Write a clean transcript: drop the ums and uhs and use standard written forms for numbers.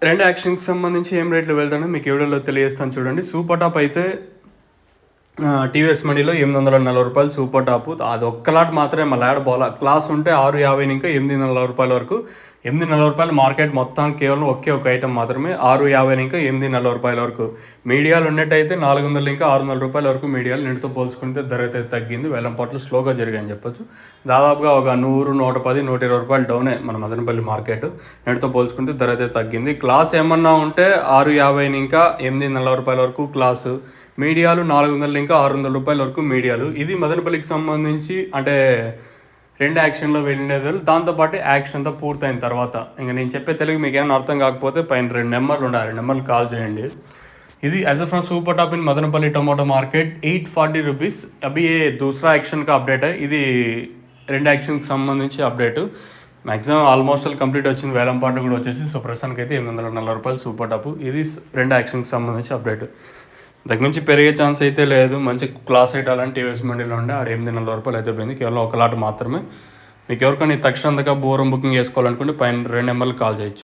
2 యాక్షన్‌కి సంబంధించి ఏం రేట్లు వెళ్తానో మీకు ఈ వీడియోలో తెలియజేస్తాను చూడండి. సూపర్ టాప్ అయితే టీవీఎస్ మనీలో రూ. 840 సూపర్ టాపు. అది ఒక్క లాట్ మాత్రమే మళ్ళీ యాడ పోలా. క్లాస్ ఉంటే 650 ఇంకా రూ. 840 వరకు. రూ. 840 మార్కెట్ మొత్తం కేవలం ఒకే ఒక ఐటమ్ మాత్రమే. 650 ఇంకా రూ. 840 వరకు. మీడియాలు ఉన్నట్టయితే 400 ఇంకా రూ. 600 వరకు మీడియాలు నిన్నటితో పోల్చుకుంటే ధర అయితే తగ్గింది. వేలం పాటలు స్లోగా జరిగాయని చెప్పొచ్చు. దాదాపుగా ఒక 100, 110, రూ. 120 డౌనే మన మదనపల్లి మార్కెట్. నిన్నటితో పోల్చుకుంటే ధర అయితే తగ్గింది. క్లాస్ ఏమన్నా ఉంటే 650 ఇంకా రూ. 840 వరకు క్లాసు. మీడియాలు 400 ఇంకా రూ. 600 వరకు మీడియాలు. ఇది మదనపల్లికి సంబంధించి అంటే 2 యాక్షన్లో వెళ్ళినది. దాంతోపాటు యాక్షన్ అంతా పూర్తయిన తర్వాత ఇంకా నేను చెప్పే తెలుగు మీకు ఏమైనా అర్థం కాకపోతే పైన 2 నెంబర్లు ఉండాలి. 2 నెంబర్లు కాల్ చేయండి. ఇది as from super top in Madanapalle tomato market 840 rupees. अभी ये दूसरा एक्शन का अपडेट है. ఇది 2 యాక్షన్కి సంబంధించి అప్డేట్. మ్యాక్సిమం ఆల్మోస్ట్ కంప్లీట్ వచ్చింది. వేలం పాటలు కూడా వచ్చేసి సో ప్రస్తుతానికి అయితే రూ. 840 సూపర్ టాప్. ఇది 2 యాక్షన్కి సంబంధించి అప్డేట్. దగ్గర నుంచి పెరిగే ఛాన్స్ అయితే లేదు. మంచి క్లాస్ ఐటాలని టీవీఎస్ మండీలో ఉండే ఆడ రూ. 840 అయితే పోయింది. కేవలం ఒక లాట్ మాత్రమే. మీకు ఎవరికైనా తక్షణంగా బోరం బుకింగ్ చేసుకోవాలనుకుంటే పైన 2 నెంబర్లు కాల్ చేయొచ్చు.